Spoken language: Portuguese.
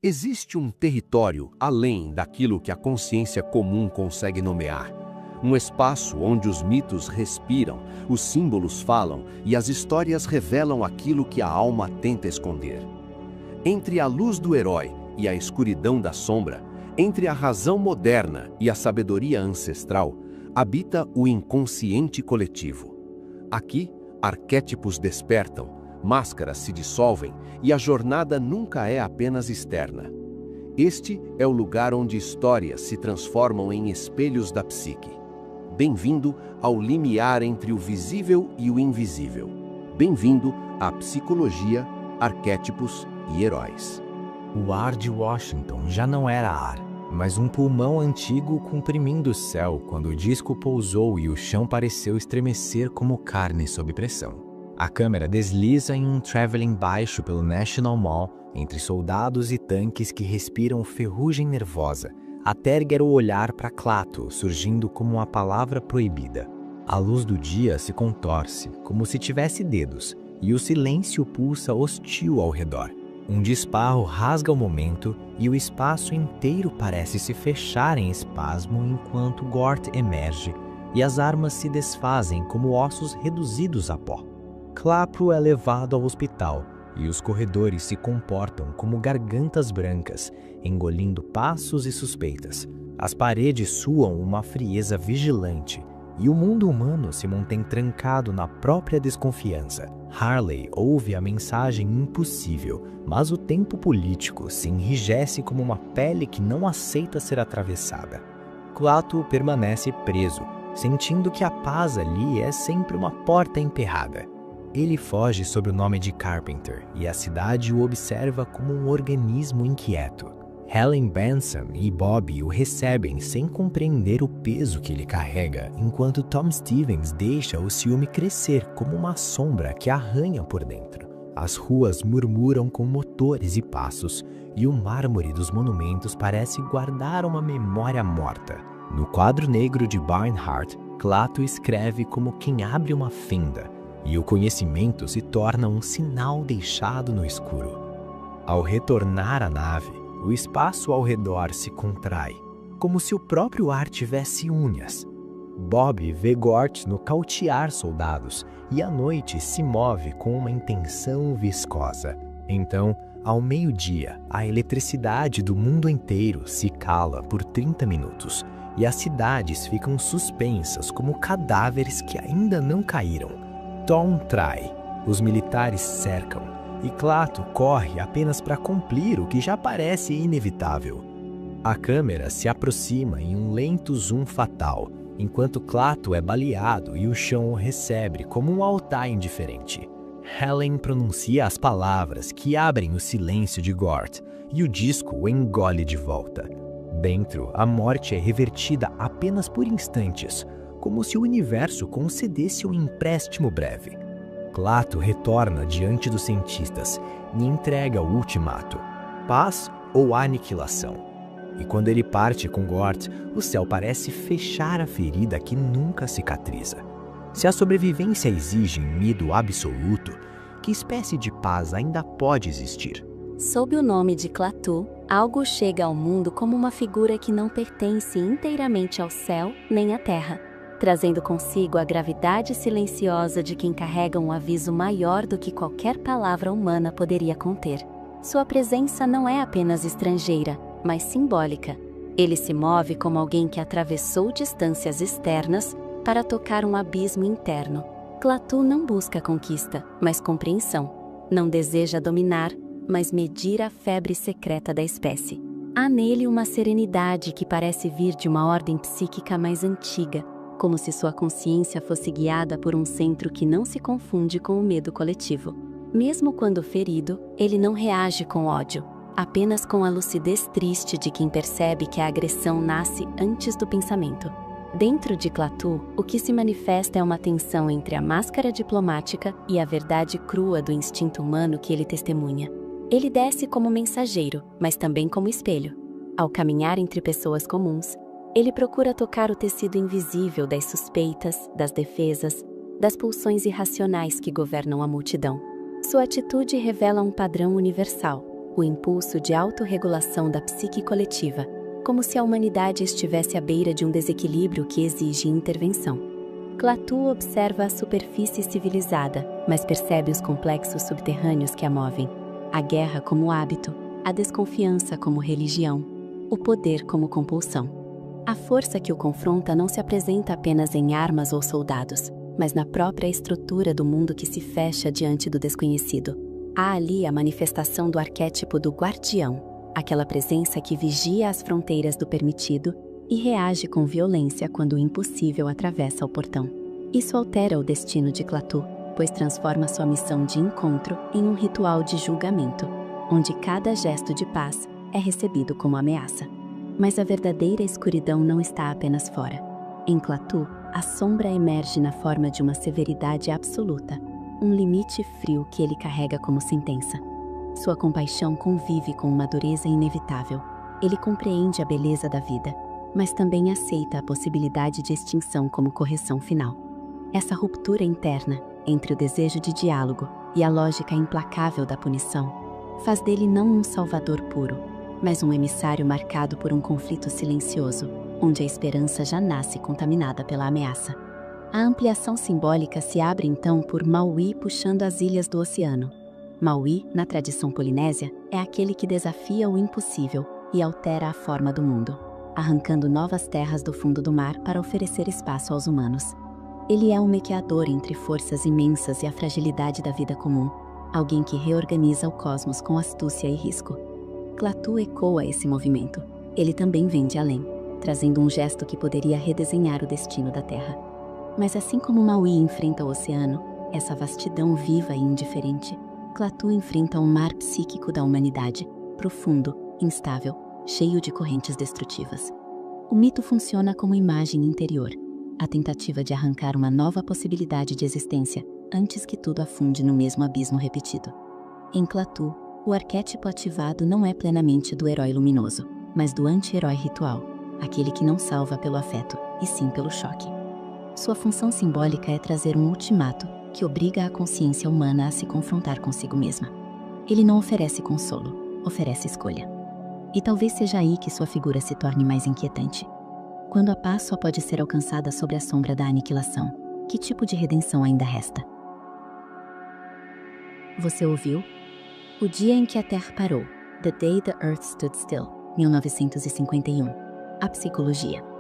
Existe um território além daquilo que a consciência comum consegue nomear. Um espaço onde os mitos respiram, os símbolos falam e as histórias revelam aquilo que a alma tenta esconder. Entre a luz do herói e a escuridão da sombra, entre a razão moderna e a sabedoria ancestral, habita o inconsciente coletivo. Aqui, arquétipos despertam, máscaras se dissolvem e a jornada nunca é apenas externa. Este é o lugar onde histórias se transformam em espelhos da psique. Bem-vindo ao limiar entre o visível e o invisível. Bem-vindo à psicologia, arquétipos e heróis. O ar de Washington já não era ar, mas um pulmão antigo comprimindo o céu quando o disco pousou e o chão pareceu estremecer como carne sob pressão. A câmera desliza em um traveling baixo pelo National Mall, entre soldados e tanques que respiram ferrugem nervosa, até erguer o olhar para Klaatu, surgindo como uma palavra proibida. A luz do dia se contorce, como se tivesse dedos, e o silêncio pulsa hostil ao redor. Um disparo rasga o momento e o espaço inteiro parece se fechar em espasmo enquanto Gort emerge e as armas se desfazem como ossos reduzidos a pó. Klaatu é levado ao hospital e os corredores se comportam como gargantas brancas, engolindo passos e suspeitas. As paredes suam uma frieza vigilante e o mundo humano se mantém trancado na própria desconfiança. Harley ouve a mensagem impossível, mas o tempo político se enrijece como uma pele que não aceita ser atravessada. Klaatu permanece preso, sentindo que a paz ali é sempre uma porta emperrada. Ele foge sob o nome de Carpenter e a cidade o observa como um organismo inquieto. Helen Benson e Bob o recebem sem compreender o peso que ele carrega, enquanto Tom Stevens deixa o ciúme crescer como uma sombra que arranha por dentro. As ruas murmuram com motores e passos, e o mármore dos monumentos parece guardar uma memória morta. No quadro negro de Barnhart, Klaatu escreve como quem abre uma fenda, e o conhecimento se torna um sinal deixado no escuro. Ao retornar à nave, o espaço ao redor se contrai, como se o próprio ar tivesse unhas. Bob vê Gort nocautear soldados e à noite se move com uma intenção viscosa. Então, ao meio-dia, a eletricidade do mundo inteiro se cala por 30 minutos e as cidades ficam suspensas como cadáveres que ainda não caíram. Tom trai, os militares cercam, e Klaatu corre apenas para cumprir o que já parece inevitável. A câmera se aproxima em um lento zoom fatal, enquanto Klaatu é baleado e o chão o recebe como um altar indiferente. Helen pronuncia as palavras que abrem o silêncio de Gort, e o disco o engole de volta. Dentro, a morte é revertida apenas por instantes, como se o universo concedesse um empréstimo breve. Klaatu retorna diante dos cientistas e entrega o ultimato: paz ou aniquilação. E quando ele parte com Gort, o céu parece fechar a ferida que nunca cicatriza. Se a sobrevivência exige medo absoluto, que espécie de paz ainda pode existir? Sob o nome de Klaatu, algo chega ao mundo como uma figura que não pertence inteiramente ao céu nem à terra, trazendo consigo a gravidade silenciosa de quem carrega um aviso maior do que qualquer palavra humana poderia conter. Sua presença não é apenas estrangeira, mas simbólica. Ele se move como alguém que atravessou distâncias externas para tocar um abismo interno. Klaatu não busca conquista, mas compreensão. Não deseja dominar, mas medir a febre secreta da espécie. Há nele uma serenidade que parece vir de uma ordem psíquica mais antiga, como se sua consciência fosse guiada por um centro que não se confunde com o medo coletivo. Mesmo quando ferido, ele não reage com ódio, apenas com a lucidez triste de quem percebe que a agressão nasce antes do pensamento. Dentro de Klaatu, o que se manifesta é uma tensão entre a máscara diplomática e a verdade crua do instinto humano que ele testemunha. Ele desce como mensageiro, mas também como espelho. Ao caminhar entre pessoas comuns, ele procura tocar o tecido invisível das suspeitas, das defesas, das pulsões irracionais que governam a multidão. Sua atitude revela um padrão universal: o o impulso de autorregulação da psique coletiva, como se a humanidade estivesse à beira de um desequilíbrio que exige intervenção. Klaatu observa a superfície civilizada, mas percebe os complexos subterrâneos que a movem. A guerra como hábito, a desconfiança como religião, o poder como compulsão. A força que o confronta não se apresenta apenas em armas ou soldados, mas na própria estrutura do mundo que se fecha diante do desconhecido. Há ali a manifestação do arquétipo do guardião, aquela presença que vigia as fronteiras do permitido e reage com violência quando o impossível atravessa o portão. Isso altera o destino de Klaatu, pois transforma sua missão de encontro em um ritual de julgamento, onde cada gesto de paz é recebido como ameaça. Mas a verdadeira escuridão não está apenas fora. Em Klaatu, a sombra emerge na forma de uma severidade absoluta, um limite frio que ele carrega como sentença. Sua compaixão convive com uma dureza inevitável. Ele compreende a beleza da vida, mas também aceita a possibilidade de extinção como correção final. Essa ruptura interna, entre o desejo de diálogo e a lógica implacável da punição, faz dele não um salvador puro, mas um emissário marcado por um conflito silencioso, onde a esperança já nasce contaminada pela ameaça. A ampliação simbólica se abre então por Maui puxando as ilhas do oceano. Maui, na tradição polinésia, é aquele que desafia o impossível e altera a forma do mundo, arrancando novas terras do fundo do mar para oferecer espaço aos humanos. Ele é um mequeador entre forças imensas e a fragilidade da vida comum, alguém que reorganiza o cosmos com astúcia e risco. Klaatu ecoa esse movimento. Ele também vem de além, trazendo um gesto que poderia redesenhar o destino da Terra. Mas assim como Maui enfrenta o oceano, essa vastidão viva e indiferente, Klaatu enfrenta um mar psíquico da humanidade, profundo, instável, cheio de correntes destrutivas. O mito funciona como imagem interior, a tentativa de arrancar uma nova possibilidade de existência antes que tudo afunde no mesmo abismo repetido. Em Klaatu, o arquétipo ativado não é plenamente do herói luminoso, mas do anti-herói ritual, aquele que não salva pelo afeto, e sim pelo choque. Sua função simbólica é trazer um ultimato que obriga a consciência humana a se confrontar consigo mesma. Ele não oferece consolo, oferece escolha. E talvez seja aí que sua figura se torne mais inquietante. Quando a paz só pode ser alcançada sob a sombra da aniquilação, que tipo de redenção ainda resta? Você ouviu? O Dia em que a Terra Parou, The Day the Earth Stood Still, 1951. A Psicologia.